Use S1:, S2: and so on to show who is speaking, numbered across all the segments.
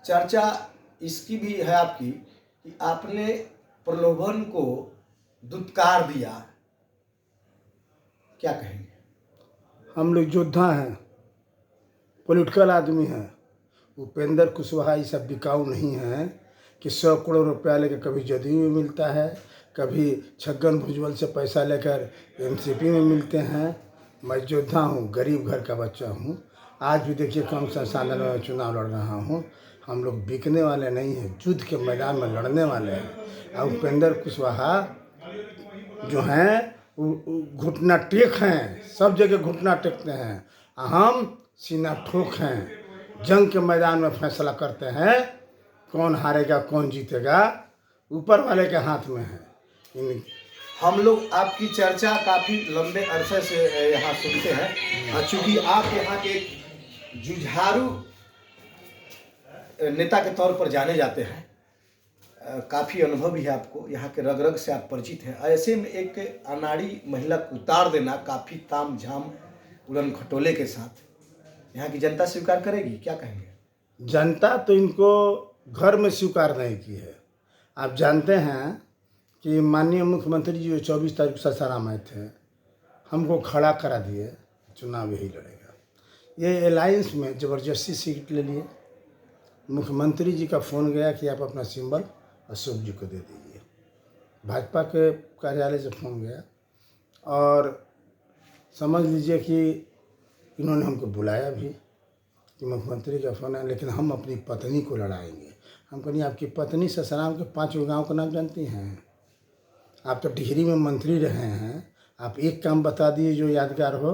S1: चर्चा इसकी भी है आपकी कि आपने प्रलोभन को दुत्कार दिया, क्या कहेंगे?
S2: हम लोग योद्धा हैं, पॉलिटिकल आदमी हैं। उपेंद्र कुशवाहा ये सब बिकाऊ नहीं है कि 100 करोड़ रुपया लेकर कभी जदयू में मिलता है, कभी छगन भुजबल से पैसा लेकर एनसीपी में मिलते हैं। मैं योद्धा हूँ, गरीब घर का बच्चा हूँ। आज भी देखिए कम संसाधन में चुनाव लड़ रहा हूँ। हम लोग बिकने वाले नहीं हैं, युद्ध के मैदान में लड़ने वाले हैं। और उपेंद्र कुशवाहा जो हैं घुटना टेक हैं, सब जगह घुटना टेकते हैं। हम सीना ठोक हैं, जंग के मैदान में फैसला करते हैं। कौन हारेगा कौन जीतेगा ऊपर वाले के हाथ में है।
S1: हम लोग आपकी चर्चा काफ़ी लंबे अरसे से यहाँ सुनते हैं और चूँकि आप यहाँ के जुझारू नेता के तौर पर जाने जाते हैं, काफ़ी अनुभव भी है आपको, यहाँ के रग रग से आप परिचित हैं। ऐसे में एक अनाड़ी महिला को उतार देना काफ़ी ताम झाम उड़न खटोले के साथ यहाँ की जनता स्वीकार करेगी, क्या कहेंगे?
S2: जनता तो इनको घर में स्वीकार नहीं की है। आप जानते हैं कि माननीय मुख्यमंत्री जी 24 तारीख को सासाराम आए थे, हमको खड़ा करा दिए, चुनाव यही लड़ेगा। ये अलायंस में ज़बरदस्ती सीट ले लिए। मुख्यमंत्री जी का फ़ोन गया कि आप अपना सिंबल अशोक जी को दे दीजिए। भाजपा के कार्यालय से फ़ोन गया और समझ लीजिए कि इन्होंने हमको बुलाया भी कि मुख्यमंत्री का फ़ोन है, लेकिन हम अपनी पत्नी को लड़ाएंगे। हम कहें आपकी पत्नी सासाराम के 5 गाँव का नाम जानती हैं? आप तो टिहरी में मंत्री रहे हैं, आप एक काम बता दिए जो यादगार हो।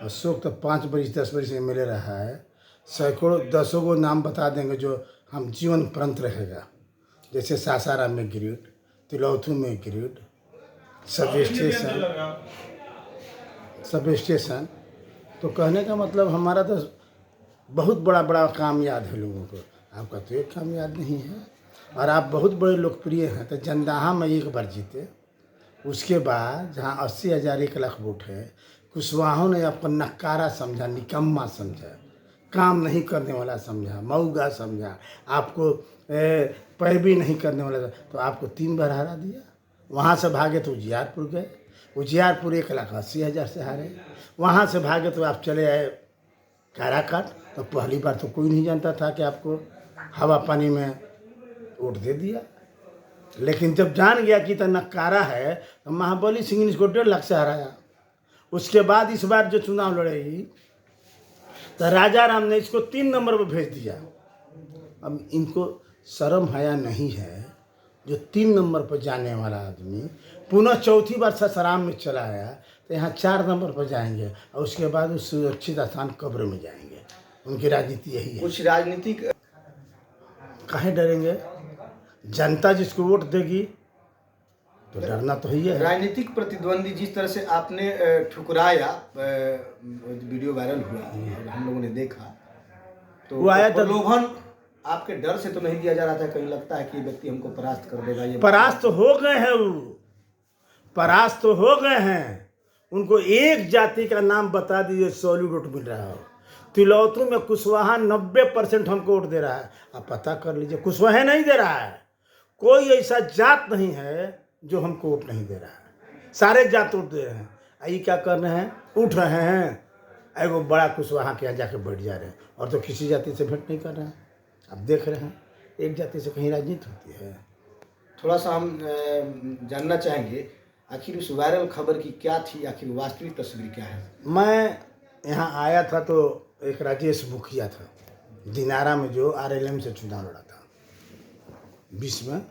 S2: अशोक तो 5 बरिस 10 बरिस में मिले रहा है, सैकड़ों 10 गो नाम बता देंगे जो हम जीवन पर्यंत रहेगा। जैसे सासाराम में ग्रिड, तिलौथू में ग्रिड, सब स्टेशन। तो कहने का मतलब हमारा तो बहुत बड़ा काम याद है लोगों को, आपका तो एक काम याद नहीं है। और आप बहुत बड़े लोकप्रिय हैं, तो जंदाहा में एक बार जीते, उसके बाद जहाँ 80,000 1 लाख वोट है, कुशवाहा ने आपको नकारा समझा, निकम्मा समझा, काम नहीं करने वाला समझा, मऊगा समझा, आपको पैरवी नहीं करने वाला, तो आपको 3 बार हरा दिया। वहाँ से भागे तो उजियारपुर गए, उजियारपुर 1,80,000 से हारे। वहाँ से भागे तो आप चले आए काराकाट, तो पहली बार तो कोई नहीं जानता था कि आपको हवा पानी में वोट दे दिया। लेकिन जब जान गया कि तो नकारा है, तो महाबली सिंह ने इसको 1.5 लाख से हराया। उसके बाद इस बार जो चुनाव लड़ेगी तो राजा राम ने इसको 3 नंबर पर भेज दिया। अब इनको शर्म हया नहीं है, जो 3 नंबर पर जाने वाला आदमी पुनः चौथी बार सासाराम में चला आया, तो यहाँ 4 नंबर पर जाएंगे और उसके बाद उस सुरक्षित स्थान कब्र में जाएंगे। उनकी राजनीति यही है।
S1: कुछ राजनीतिक
S2: काहे डरेंगे? जनता जिसको वोट देगी तो डरना तो ही है।
S1: राजनीतिक प्रतिद्वंदी जिस तरह से आपने ठुकराया, वीडियो वायरल हुआ और हम लोगों ने देखा, तो
S2: वो आया
S1: प्रलोभन आपके डर से तो नहीं दिया जा रहा था? कहीं लगता है कि ये व्यक्ति हमको परास्त कर देगा? ये
S2: परास्त हो गए हैं, वो परास्त तो हो गए हैं। उनको एक जाति का नाम बता दीजिए, सॉलिड वोट मिल रहा हो। तिलौथू में कुशवाहा 90% हमको वोट दे रहा है। आप पता कर लीजिए, कुशवाहा नहीं दे रहा है। कोई ऐसा जात नहीं है जो हमको वोट नहीं दे रहा है, सारे जात वोट दे रहे हैं। आई क्या कर रहे हैं? उठ रहे हैं, एगो बड़ा कुशवाहा के यहाँ जाके बैठ जा रहे हैं, और तो किसी जाति से भेंट नहीं कर रहे हैं। आप देख रहे हैं, एक जाति से कहीं राजनीति होती है?
S1: थोड़ा सा हम जानना चाहेंगे, आखिर उस वायरल खबर की क्या थी, आखिर वास्तविक तस्वीर क्या है?
S2: मैं यहाँ आया था तो एक राजेश मुखिया था दिनारा में, जो RLM से चुनाव लड़ा था 20 में,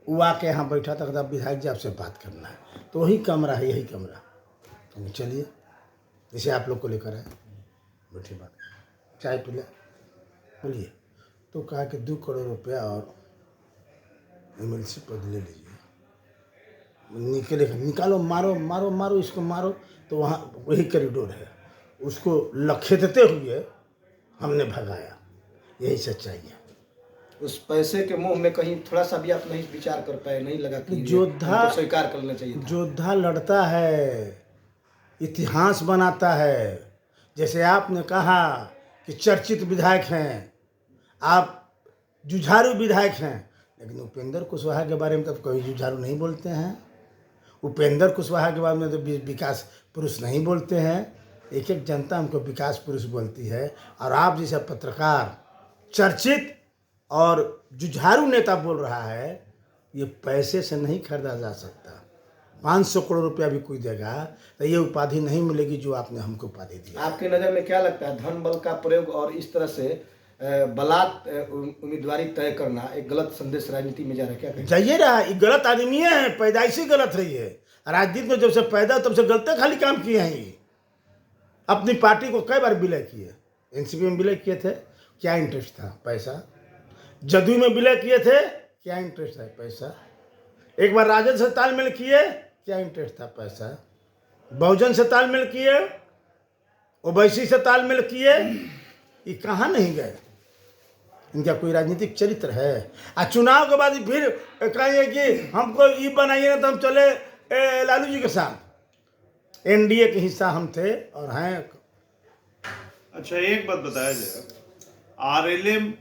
S2: वो आके यहाँ बैठा था, कहता विधायक जी आपसे बात करना है। तो वही कमरा है, यही कमरा। तो चलिए, जैसे आप लोग को लेकर आए, बैठे बात, चाय पी ले, बोलिए। तो कहा कि 2 करोड़ रुपया और MLC पद ले लीजिए। निकालो, मारो मारो मारो, इसको मारो। तो वहाँ वही कॉरिडोर है, उसको लखेतते हुए हमने भगाया। यही सच्चाई है।
S1: उस पैसे के मुंह में कहीं थोड़ा सा भी आप नहीं विचार कर पाए? नहीं लगा कि
S2: योद्धा
S1: स्वीकार कर लेना चाहिए था?
S2: योद्धा लड़ता है, इतिहास बनाता है। जैसे आपने कहा कि चर्चित विधायक हैं, आप जुझारू विधायक हैं, लेकिन उपेंद्र कुशवाहा के बारे में तो कोई जुझारू नहीं बोलते हैं। उपेंद्र कुशवाहा के बारे में तो विकास पुरुष नहीं बोलते हैं। एक एक जनता हमको विकास पुरुष बोलती है, और आप जैसा पत्रकार चर्चित और जुझारू नेता बोल रहा है, ये पैसे से नहीं खरीदा जा सकता। 500 करोड़ रुपया भी कोई देगा तो ये उपाधि नहीं मिलेगी जो आपने हमको उपाधि दी।
S1: आपकी नज़र में क्या लगता है, धन बल का प्रयोग और इस तरह से बलात् उम्मीदवारी तय करना एक गलत संदेश राजनीति में जा रहा है, क्या कहें?
S2: जाइए रहा, ये गलत आदमी है, पैदाइशी गलत है ये। राजनीति में जब से पैदा तब से गलत खाली काम किए हैं ये। अपनी पार्टी को कई बार विलय किए, एनसीपी में विलय किए थे, क्या इंटरेस्ट था? पैसा। जदयू में विलय किए थे, क्या इंटरेस्ट है? पैसा। एक बार राजद से तालमेल किए, क्या इंटरेस्ट था? पैसा। बहुजन से तालमेल किए, ओवैसी से तालमेल किए, ये कहाँ नहीं गए? इनका कोई राजनीतिक चरित्र है? चुनाव के बाद फिर कहेंगे कि हमको ये बनाइए ना तो हम चले लालू जी के साथ। एनडीए के हिस्सा हम थे और हैं।
S3: अच्छा, एक बात बताया जाए, आरएलएम